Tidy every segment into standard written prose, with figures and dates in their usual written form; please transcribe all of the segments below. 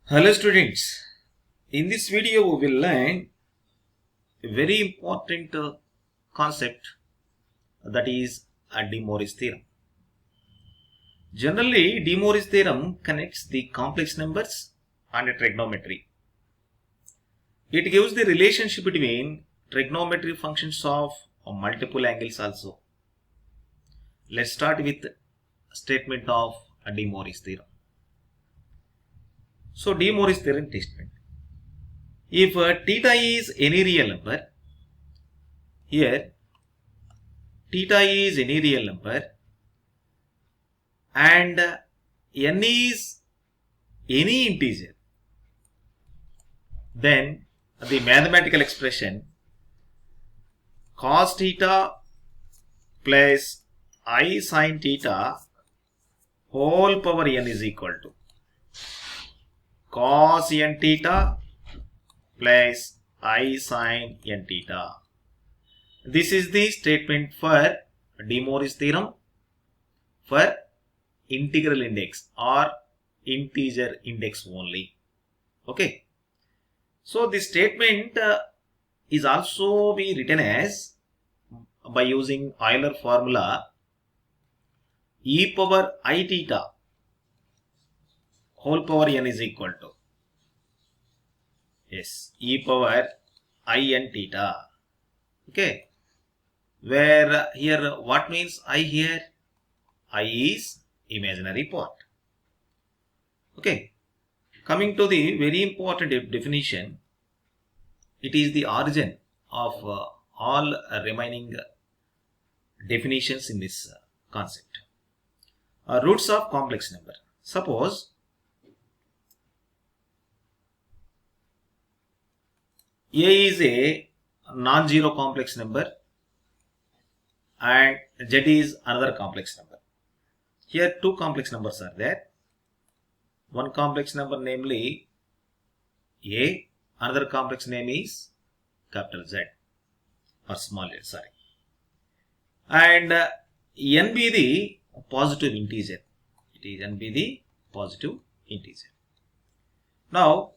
Hello students, in this video we will learn a very important concept, that is a De Moivre's theorem. Generally, De Moivre's theorem connects the complex numbers and trigonometry. It gives the relationship between trigonometry functions of multiple angles also. Let's start with statement of a De Moivre's theorem. So De Moivre's theorem statement. If theta is any real number, here theta is any real number and n is any integer, then the mathematical expression cos theta plus I sin theta whole power n is equal to cos n theta plus I sin n theta. This is the statement for De Moivre's theorem for integral index or integer index only. Okay. So this statement is also be written as, by using Euler formula, e power I theta whole power n is equal to, yes, e power I n theta. Okay. Where here what means I here? I is imaginary part. Okay. Coming to the very important definition, it is the origin of all remaining definitions in this concept. Roots of complex number. Suppose A is a non-zero complex number and Z is another complex number. Here two complex numbers are there. One complex number namely A, another complex name is capital Z or small z, sorry. And n be the positive integer. It is n be the positive integer. Now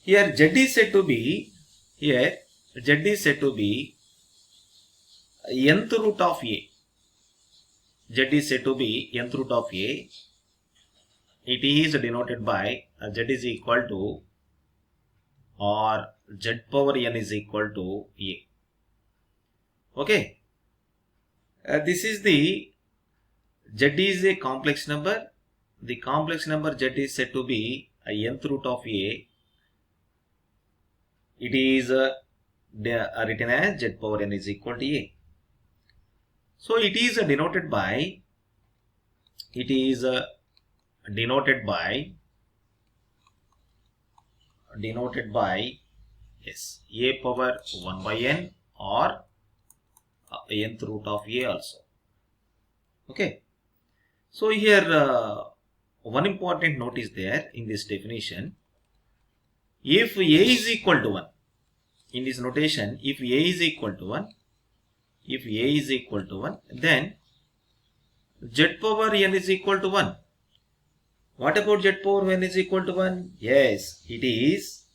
here Z is said to be, nth root of A. Z is said to be nth root of A. It is denoted by Z is equal to, or Z power n is equal to A. Okay. This is the Z is a complex number. The complex number Z is said to be a nth root of A. It is written as Z power n is equal to A. So it is denoted by, yes, A power 1 by n or nth root of A also. Okay. So here one important note is there in this definition. If A is equal to 1, in this notation, if A is equal to 1, then Z power n is equal to 1. What about Z power n is equal to 1? Yes, it is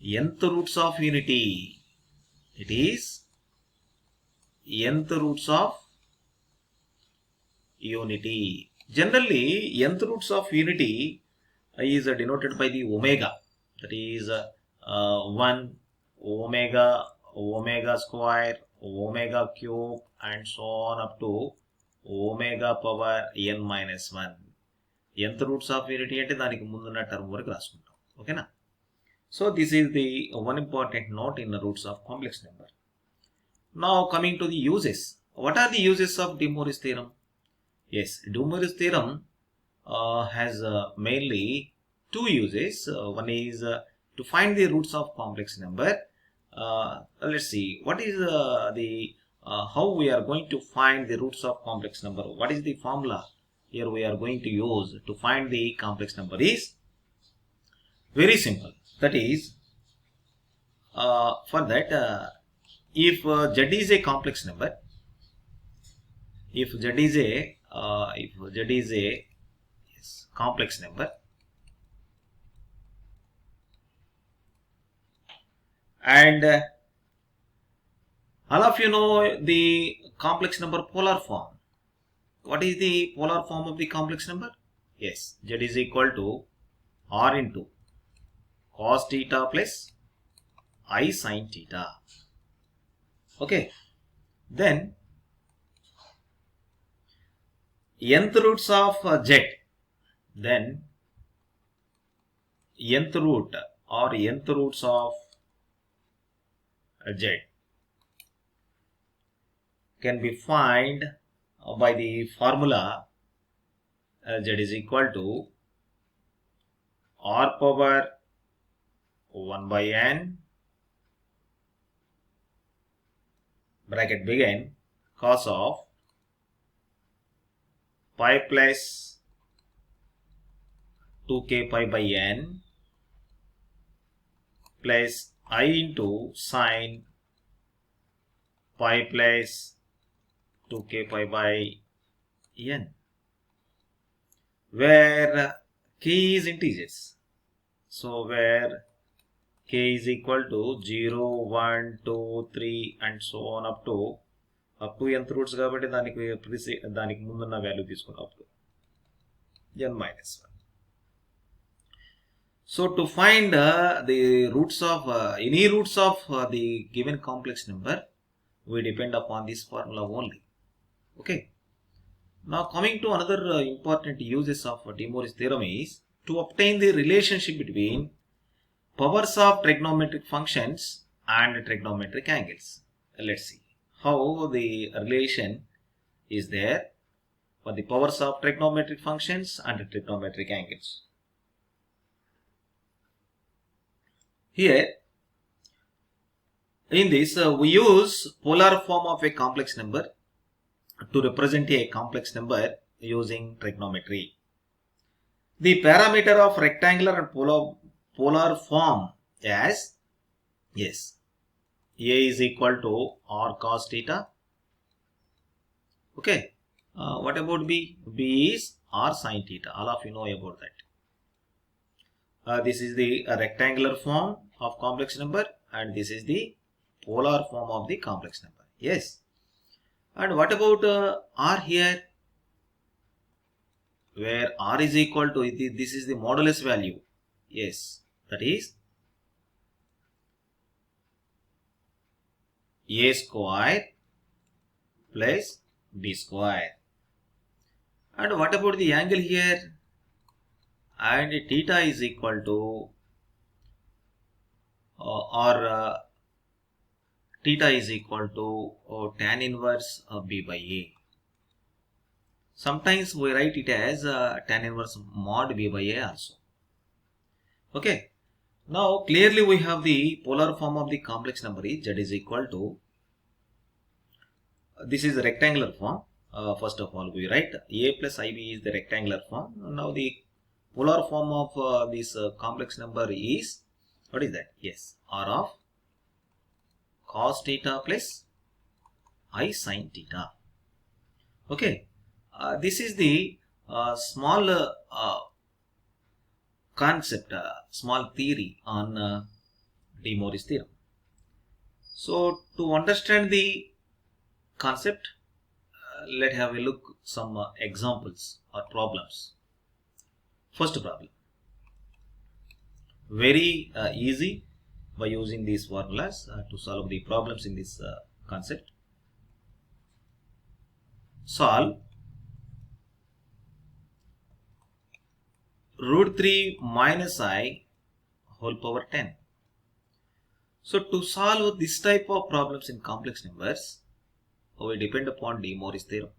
nth roots of unity. It is nth roots of unity. Generally, nth roots of unity is denoted by the omega. That is 1, omega square, omega cube, and so on up to omega power n minus 1. Nth roots of unity ante daniki mundunna term varaku raskuntam. Okay na? So this is the one important note in the roots of complex number. Now coming to the uses. What are the uses of De Moivre's theorem? Yes, De Moivre's theorem has mainly two uses. One is to find the roots of complex number. Let's see what is how we are going to find the roots of complex number. What is the formula here we are going to use to find the complex number is very simple. That is, for that, if Z is a complex number, if Z is a complex number, And all of you know the complex number polar form. What is the polar form of the complex number? Yes, z is equal to r into cos theta plus I sin theta. Okay, then nth roots of z, then nth root or nth roots of z can be found by the formula z is equal to r power 1 by n bracket begin cos of pi plus 2k pi by n plus I into sine pi plus 2k pi by n, where k is integers. So where k is equal to 0, 1, 2, 3 and so on up to nth roots కాబట్టి దానికి ముందున్న value తీసుకున్నాం up to n minus 1. So to find the roots of any roots of the given complex number, we depend upon this formula only. Okay. Now coming to another important uses of De Moivre's theorem is to obtain the relationship between powers of trigonometric functions and trigonometric angles. Let's see how the relation is there for the powers of trigonometric functions and trigonometric angles. Here in this we use polar form of a complex number to represent a complex number using trigonometry. The parameter of rectangular and polar form as, yes, a is equal to r cos theta. Okay, what about b? B is r sin theta. All of you know about that. This is the rectangular form of complex number and this is the polar form of the complex number. Yes. And what about r here? Where r is equal to, this is the modulus value. Yes, that is a square plus b square. And what about the angle here? And theta is equal to theta is equal to tan inverse b by a. Sometimes we write it as tan inverse mod b by a also. Okay. Now clearly we have the polar form of the complex number is z is equal to, this is the rectangular form. First of all we write a plus ib is the rectangular form. Now the polar form of this complex number is, what is that? Yes, r of cos theta plus I sin theta. Okay, this is the small concept, small theory on De Moivre's theorem. So to understand the concept, let's have a look some examples or problems. First problem, very easy by using these formulas to solve the problems in this concept. Solve root 3 minus I whole power 10. So to solve this type of problems in complex numbers, we depend upon De Moivre's theorem.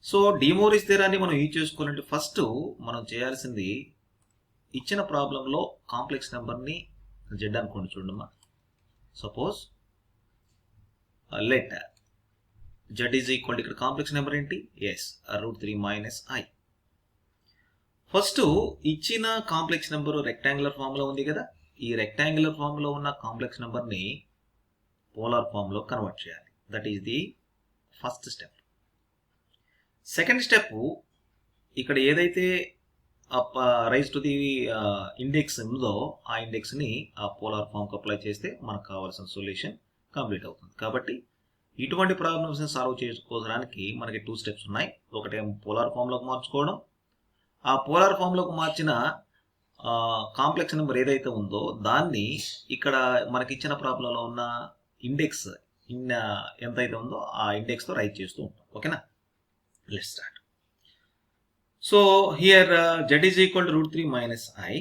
So De Moivre's థియరాన్ని మనం use చేసుకోవాలంటే first మనం చేయాల్సింది, ఇచ్చిన ప్రాబ్లంలో complex నెంబర్ని z అనుకోండి. చూడమ్మా, suppose let z is equal to, ఇక్కడ కాంప్లెక్స్ నెంబర్ ఏంటి? Yes, root 3 minus i. First ఇచ్చిన కాంప్లెక్స్ నెంబర్ రెక్టాంగులర్ ఫామ్లో ఉంది కదా, ఈ రెక్టాంగులర్ ఫామ్లో ఉన్న కాంప్లెక్స్ నెంబర్ని పోలార్ ఫామ్లో కన్వర్ట్ చేయాలి. That is the first step. Second step, ఇక్కడ ఏదైతే రైజ్ టు ది ఇండెక్స్ ఉందో ఆ ఇండెక్స్ని ఆ పోలార్ ఫామ్కి అప్లై చేస్తే మనకు కావాల్సిన సొల్యూషన్ కంప్లీట్ అవుతుంది. కాబట్టి ఇటువంటి ప్రాబ్లమ్స్ని సాల్వ్ చేసుకోవడానికి మనకి 2 స్టెప్స్ ఉన్నాయి. ఒకటేమో పోలార్ ఫామ్లోకి మార్చుకోవడం, ఆ పోలార్ ఫామ్లోకి మార్చిన కాంప్లెక్స్ నెంబర్ ఏదైతే ఉందో దాన్ని ఇక్కడ మనకి ఇచ్చిన ప్రాబ్లంలో ఉన్న ఇండెక్స్ ఎంతైతే ఉందో ఆ ఇండెక్స్తో రైట్ చేస్తూ ఉంటాం. ఓకేనా, let's start. So here z is equal to root 3 minus I.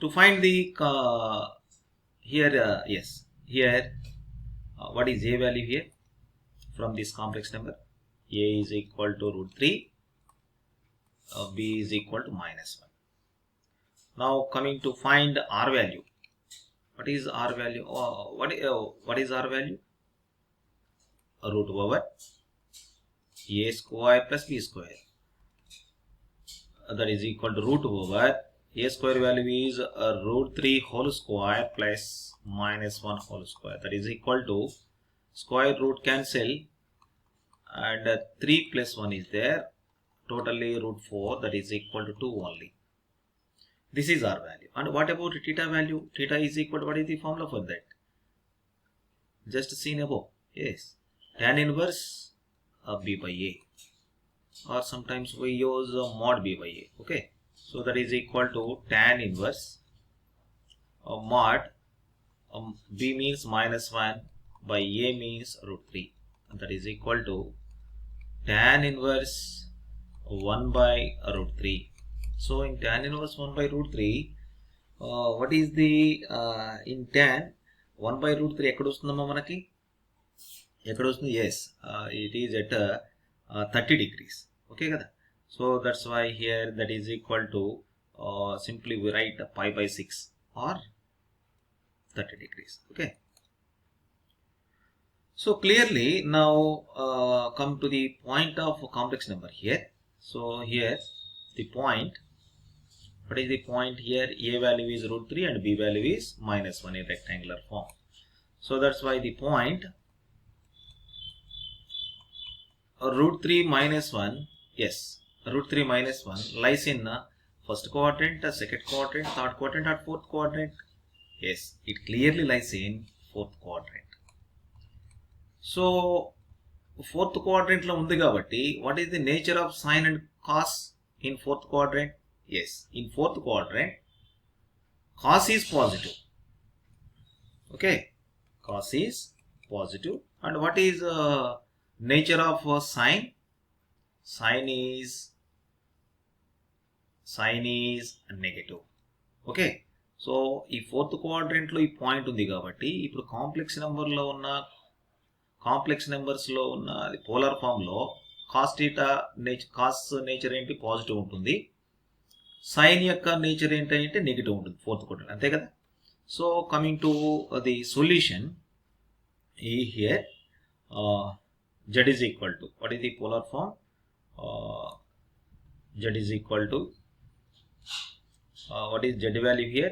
To find the here what is a value here from this complex number? A is equal to root 3, b is equal to minus 1. Now coming to find r value. What is r value? What is r value? Root over a square plus b square. That is equal to root over a square value is root 3 whole square plus minus 1 whole square. That is equal to square root cancel and 3 plus 1 is there. Totally root 4, that is equal to 2 only. This is our value. And what about theta value? Theta is equal to, what is the formula for that? Just seen above. Yes, tan inverse b by a. Or sometimes we use mod b by a. Okay, so that is equal to tan inverse mod b means minus 1 by a means root 3, and that is equal to tan inverse 1 by root 3. So in tan inverse 1 by root 3, what is the in tan 1 by root 3 ekkada vastundamma manaki? Ekkada vastundi? Yes, it is at 30 degrees. Okay kada? So that's why here that is equal to simply we write pi by 6 or 30 degrees. Okay, so clearly now come to the point of complex number here. So here the point, what is the point here? A value is root 3 and b value is minus 1 in rectangular form. So that's why the point root 3 minus 1, yes, root 3 minus 1 lies in first quadrant, second quadrant, third quadrant or fourth quadrant. Yes, it clearly lies in fourth quadrant. So fourth quadrant lo undi kabatti, what is the nature of sine and cos in fourth quadrant? Yes, in fourth quadrant cos is positive. Okay, cos is positive. And what is nature of sine? Sine is negative. Okay, so ఈ fourth quadrant లో ఈ point ఉంది కాబట్టి ఇప్పుడు complex number లో ఉన్న complex numbers లో ఉన్న పోలార్ ఫామ్ లో కాస్ థీటా కాస్ నేచర్ ఏంటి? పాజిటివ్ ఉంటుంది. సైన్ యొక్క నేచర్ ఏంటంటే నెగిటివ్ ఉంటుంది ఫోర్త్ క్వాడ్రంట్, అంతే కదా. So coming to the solution here z is equal to, what is the polar form? Z is equal to what is z value here?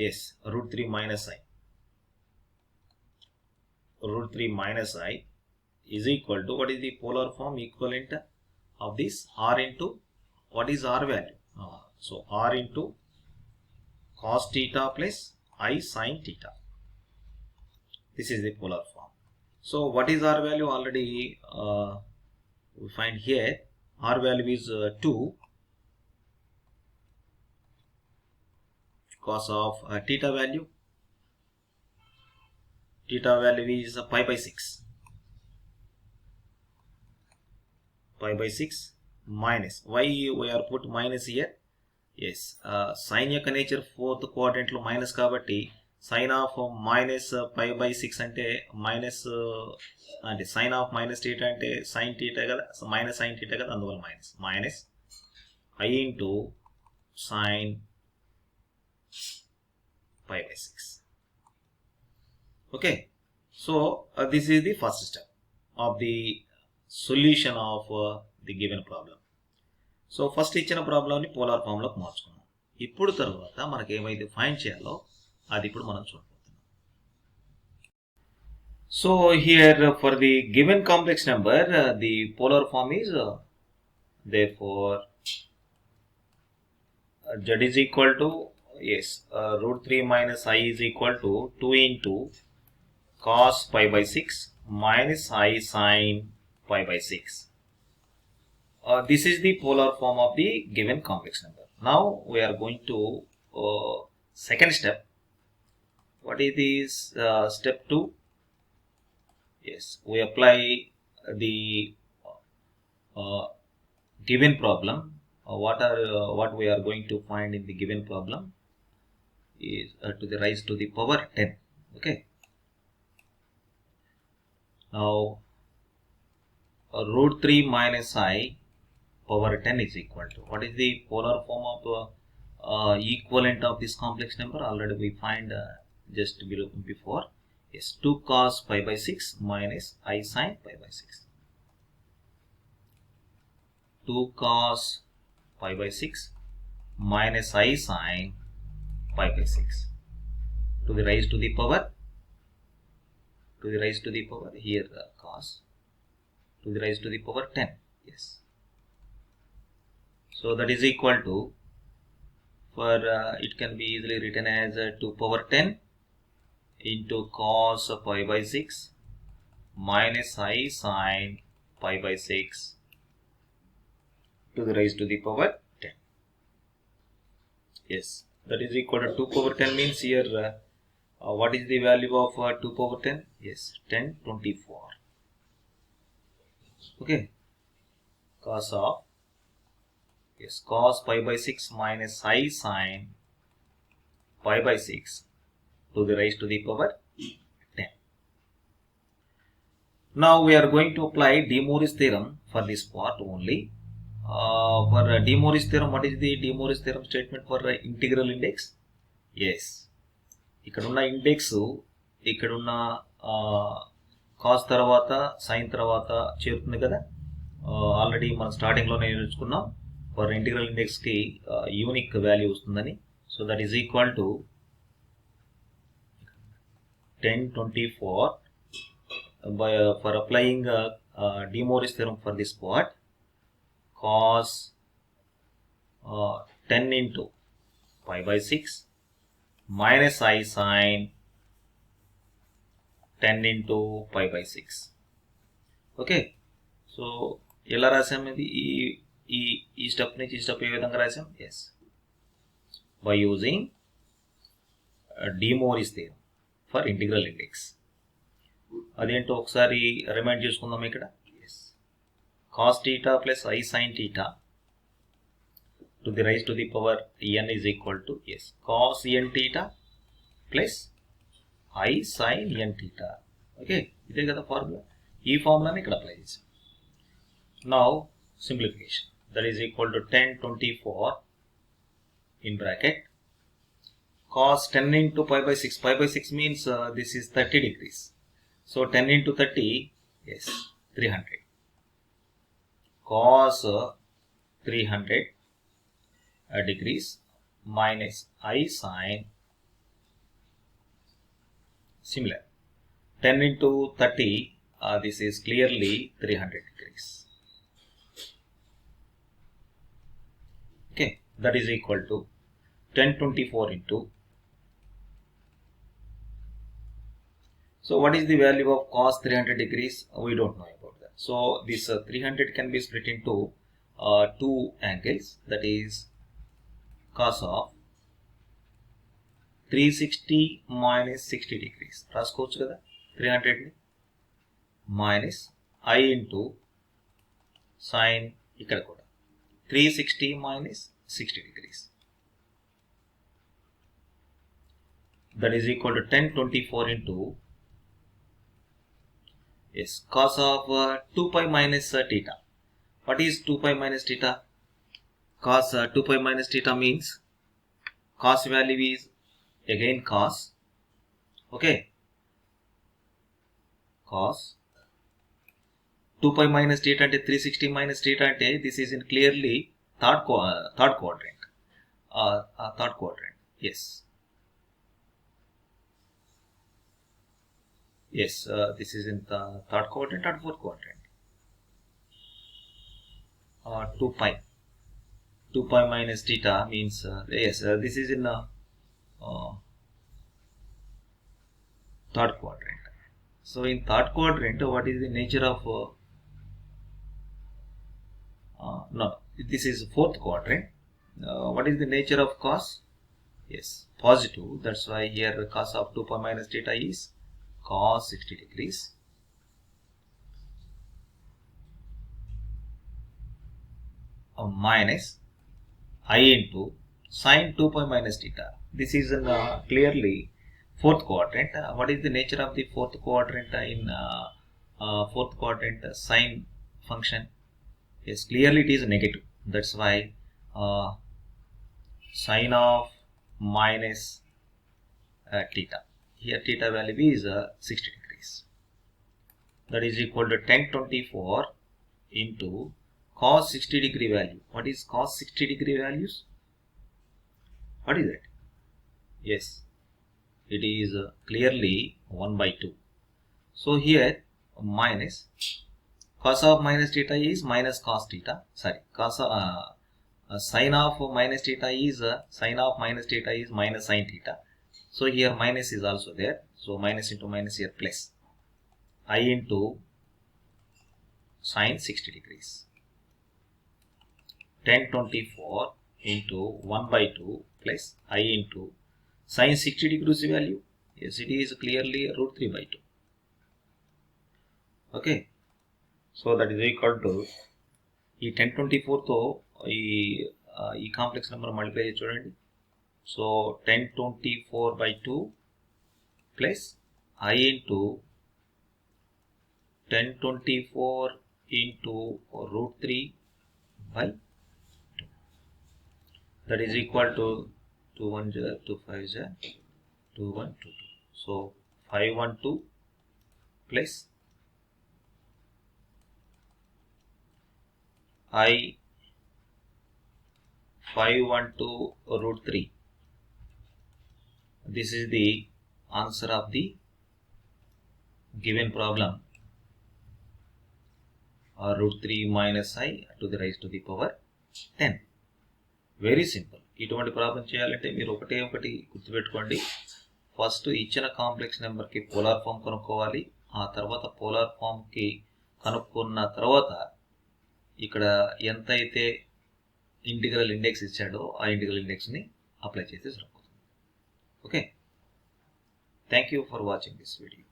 Yes, root 3 minus I. Root 3 minus I is equal to, what is the polar form equivalent of this? R into, what is R value? So R into cos theta plus I sin theta. This is the polar form. So what is R value? Already we find here R value is 2 cos of theta value. Theta value is pi by 6. Pi by 6 minus. Why we are put minus here? Yes, sin యొక్క nature fourth quadrant లో minus కాబట్టి sin of minus pi by 6 అంటే minus అంటే sin of minus theta అంటే sin theta కదా, minus sin theta కదా, అందువల్ల minus I into sin pi by 6. Okay, so this is the first step of the solution of the given problem. So first ఇచ్చిన ప్రాబ్లంని polar ఫామ్లోకి మార్చుకున్నాం. ఇప్పుడు తర్వాత మనకి ఏమైతే ఫైండ్ చేయాలో అది ఇప్పుడు మనం చూడబోతున్నాం. So here for the given complex number the polar form is therefore z is equal to, yes, root 3 minus I is equal to 2 into cos pi by 6 minus I sin pi by 6. This is the polar form of the given complex number. Now we are going to second step. What is this step 2? Yes, we apply the given problem. What we are going to find in the given problem is to the rise to the power 10. Okay. Now root 3 minus I power 10 is equal to, what is the polar form of equivalent of this complex number? Already we find just before. Yes, 2 cos pi by 6 minus I sin pi by 6. 2 cos pi by 6 minus I sin pi by 6 to the rise to the power, here cos to the rise to the power 10. Yes. So that is equal to, for it can be easily written as 2 power 10 into cos pi by 6 minus I sin pi by 6 to the rise to the power 10. Yes, that is equal to 2 power 10 means here what is the value of 2 power 10? Yes, 1024. Okay, cos of, yes, cos pi by 6 minus I sin pi by 6 to the rise to the power 10. Now we are going to apply De Moivre's theorem for this part only. For De Moivre's theorem, what is the De Moivre's theorem statement for integral index? Yes, ikkadunna index ikkadunna cos tarvata sin tarvata చేరుతుంది కదా. Already మనం starting లోనే నేర్చుకున్నాం for integral index కి unique value వస్తుందని. So that is equal to 1024 for applying De Moivre's theorem for this part. Cos 10 into pi by 6 minus I sin 10 into pi by 6. Okay, so ఎలా రాసాం ఇది? ఈ step నుంచి ఈ step ఏ విధంగా రాసాం? Yes, by using De Moivre's theorem for integral index. అదేంటో ఒకసారి రిమైండ్ చేసుకుందాం ఇక్కడ. Yes, cos theta plus I sin theta to the rise to the power n is equal to, yes, cos n theta plus I sin n theta. Okay, ఇదే కదా formula. ఈ ఫార్ములాని ఇక్కడ apply చేసాం. Now simplification, that is equal to 1024 in bracket cos 10 into pi by 6. Pi by 6 means this is 30 degrees. So 10 into 30, yes, 300. Cos 300 degrees minus I sin, similar, 10 into 30, this is clearly 300 degrees. Okay, that is equal to 1024 into, so what is the value of cos 300 degrees? We don't know about that. So this 300 can be split into two angles, that is cos of 360 minus 60 degrees. రాసుకోవచ్చు కదా 300 minus I into sin, ఇక్కడ కూడా 360 minus 60 degrees. That is equal to 1024 into, yes, cos of 2 pi minus theta. What is 2 pi minus theta? Cos 2 pi minus theta means cos value is again cos. Okay, cos 2 pi minus theta అంటే 360 minus theta అంటే this is in clearly third quadrant. Third quadrant. Yes. Yes, this is in the third quadrant or fourth quadrant. 2 pi 2 pi minus theta means yes, this is in third quadrant. So in third quadrant, what is the nature of no, this is fourth quadrant. What is the nature of cos? Yes, positive. That's why here cos of 2 pi minus theta is cos 60 degrees. Minus I into sin 2 pi minus theta. This is clearly fourth quadrant. What is the nature of the fourth quadrant in fourth quadrant sine function? Yes, clearly it is negative. That's why sine of minus theta. Here theta value is 60 degrees. That is equal to tan 24 into cos 60 degree value. What is cos 60 degree values? What is it? Yes, it is clearly 1 by 2. So here minus cos of minus theta is minus cos theta. Sorry, cos of sine of minus theta is sine of minus theta is minus sine theta. So here minus is also there. So minus into minus here plus I into sine 60 degrees. Tan 24 into 1 by 2 plus I into sine 60 degrees value. Yes, it is clearly root 3 by 2. Okay. So that is equal to ఈ 1024తో ఈ complex number multiply చేసి చూడండి. So 1024 by 2 plus I into 1024 into root 3 by 2. That is equal to 2 1 2 5 2 1 2 2. So 512 plus I 512 root 3. This is the answer of the given problem. Root 3 minus I to the raise to the power 10. Very simple. ఇటువంటి problem చేయాలంటే మీరు ఒకటి గుర్తుపెట్టుకోండి. First ఇచ్చిన complex నెంబర్కి polar form కనుక్కోవాలి. ఆ తర్వాత పోలార్ ఫామ్కి కనుక్కున్న తర్వాత ఇక్కడ ఎంత అయితే ఇంటిగ్రల్ ఇండెక్స్ ఇచ్చాడో ఆ ఇంటిగ్రల్ ఇండెక్స్ని అప్లై చేస్తే సరిపోతుంది. Okay, thank you for watching this video.